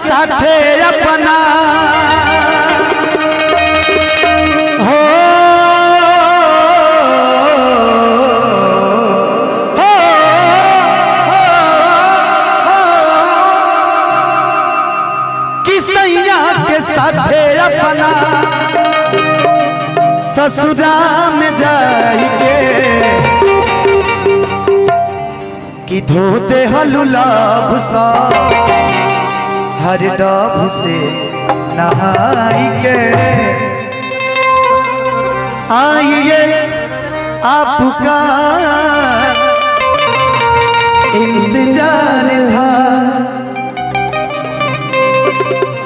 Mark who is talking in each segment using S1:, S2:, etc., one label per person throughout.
S1: साथे अपना हो किसैया के साथे अपना ससुरा में जाइके कि धोते हलुलाभ सा हर डब से नहाई के आइए आपका इंतजार था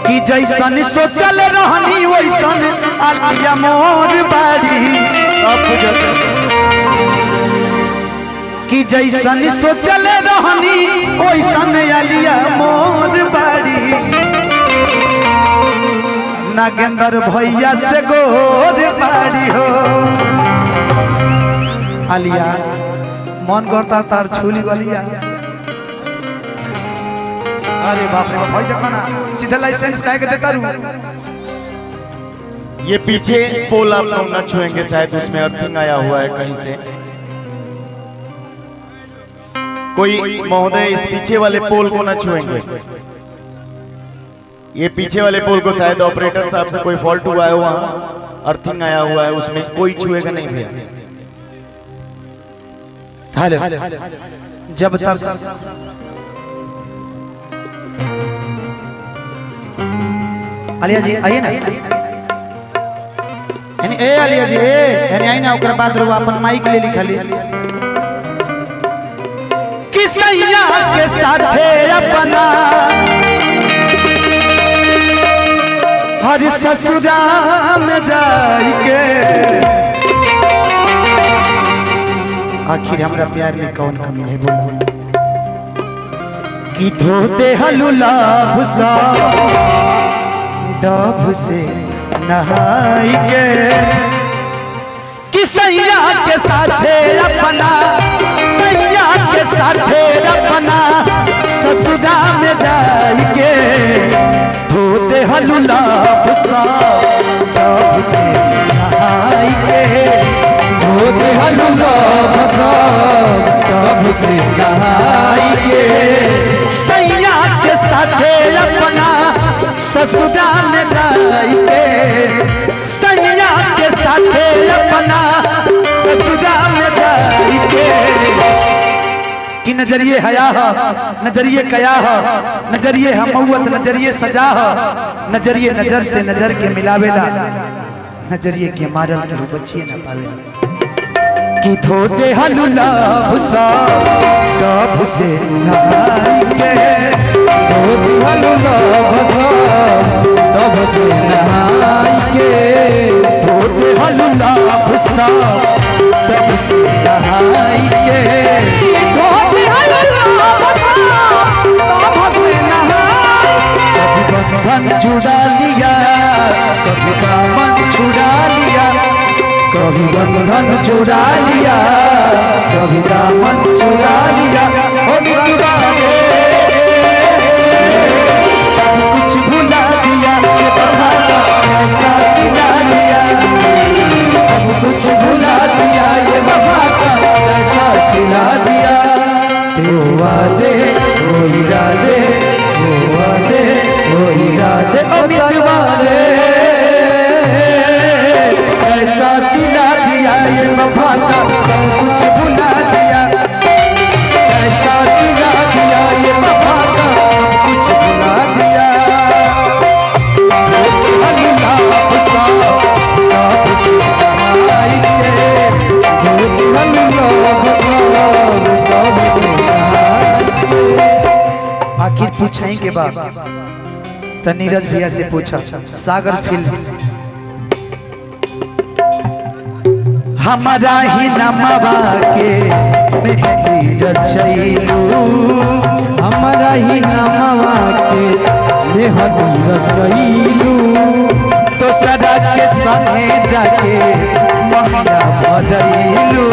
S1: कि जैसन सोचल रहनी वैसन आलिया मोर बाड़ी कि जैसन सोचल रहनी वैसन आलिया मोर बाड़ी नागेंद्र भैया से गोर बाड़ी हो आलिया मन करता तार छुली गलिया। अरे बाप रे भाई देखो ना सीधा लाइसेंस काहे के देता रू।
S2: ये पीछे पोल आप लोग न छुएंगे, शायद उसमें अर्थिंग आया हुआ है कहीं से। कोई महोदय इस पीछे वाले पोल को न छुएंगे। ये पीछे वाले पोल को शायद ऑपरेटर साहब से कोई फॉल्ट हुआ है, वहाँ अर्थिंग आया हुआ है, उसमें कोई छुएगा नहीं भैया।
S1: जब तक आलिया जी आइए ना, ए आलिया जी ए आई ना, ओकर बाद रो अपन माइक ले लिखली किसैया के साथे अपना हर ससुरा में जाइके आखिर हमरा प्यार में कौन कमी है बोलो कि धोते हलुलाभ सा डब से नहाई के किसैया के साथे अपना सैया के साथे अपना ससुरा में जाइके धोते हलुलाभ सा डब से नहाई के धोते हलुलाभ सा डब से नहाई के सैया के साथे अपना ससुरा में जाइके सैया के साथे अपना ससुरा में जाइके कि नजरिए हया है, नजरिए कया है, नजरिए हमौत, नजरिए सजा है, नजरिए नजर से नजर के मिलावेला, नजरिए के मारल के बचिए न पावेला कि धोते हलुलाभ सा डब से नहाई के धोते हलुलाभ सा डब से नहाई के धोते हलुलाभ सा डब से नहाई के धोते हलुलाभ सा डब से नहाई कभी बंधन छुड़ा लिया कभी दामन छुड़ा लिया कभी बंधन छुड़ा लिया कभी दामन छुड़ा लिया ओ मितवा सब कुछ भुला दिया बाबा का ऐसा सिला दिया सब कुछ भुला दिया ये बाबा का ऐसा सिला दिया तेरे वादे वो इरादे वो वादे वो इरादे ओ मितवा ऐसा सिला दिया ये वफा का सब कुछ भुला दिया ऐसा सिला दिया ये वफा का सब कुछ भुला दिया हलुलाभ सा डब से नहाई के आखिर पूछाई के बाद तो नीरज भैया से पूछा सागर फिल्म से हमारा ही नमवा के मेहंदी रचैलू
S3: हमारा ही नमवा के मेहंदी रचैलू
S1: तो सदा के संगे जाके महिया भरैलू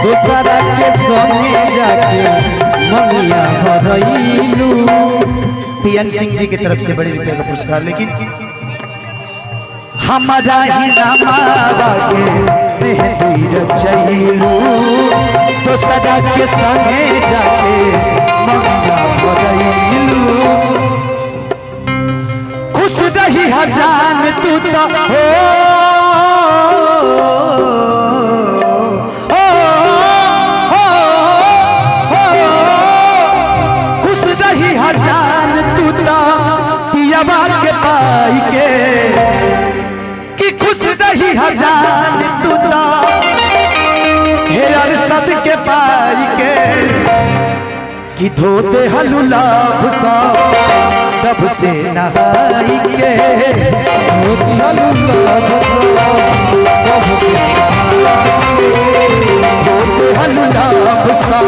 S3: तो सदा के संगे जाके महिया भरैलू
S1: PN सिंह जी की तरफ से बड़ी रुपए का पुरस्कार। लेकिन हमारा ही नामावा के मेहंदी रचैलू तो सदा के संगे जाके मंगा भरैलू। खुश रही जान तू तो हो खुश रही जान तू तो पियवा के पाई के कि खुश रही जान तू तो हेर सद के पाई के कि धोते हलुला भुसा तब से नहाई के धोते हलुला भुसा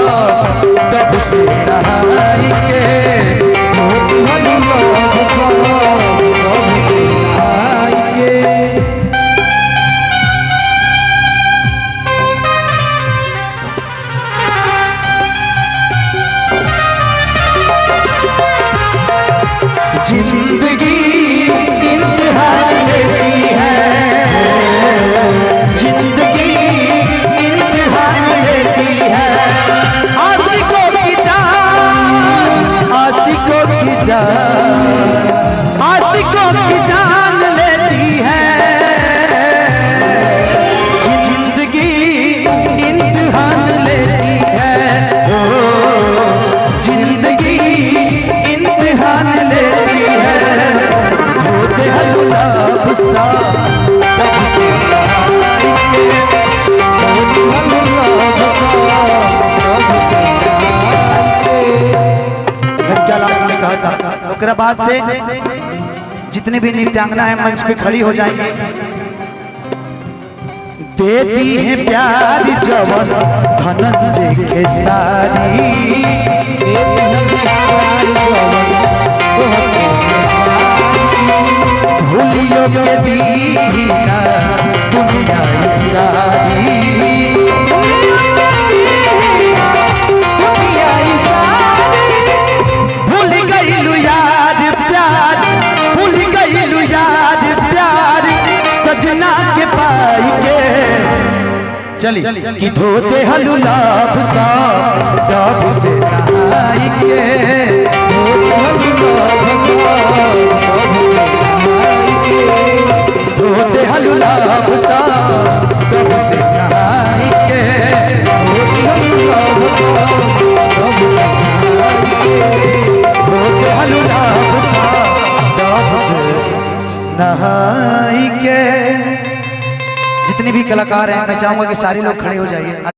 S1: तब से नहाई के जिंदगी इम्तिहान लेती है, जिंदगी इम्तिहान लेती है। आशिकों की जान, आशिकों की जान, आशिकों की जान लेती है। जिंदगी इम्तिहान लेती है, ओ जिंदगी इम्तिहान लेती है। होते हलुला बुस्ता तब से नहाएंगे। लड़कियां लास्ट में कहा था ओकरा बाद से जितने भी नृत्यांगना है मंच पे खड़ी हो जाएंगे। देती है प्यार जवन धनंजय के सारी, भूलियो के दीना दुनिया सारी। भूल गईलू यार प्यार, भूल गईलू यार प्यार सजना के पाई के। चली कि धोते हलुला भुसा डब से नहाई के। धोते हलुला भुसा डब से नहाई के। धोते हलुला भुसा डब से नहाई के। जितने भी कलाकार हैं मैं चाहूंगा कि सारे लोग खड़े हो जाइए।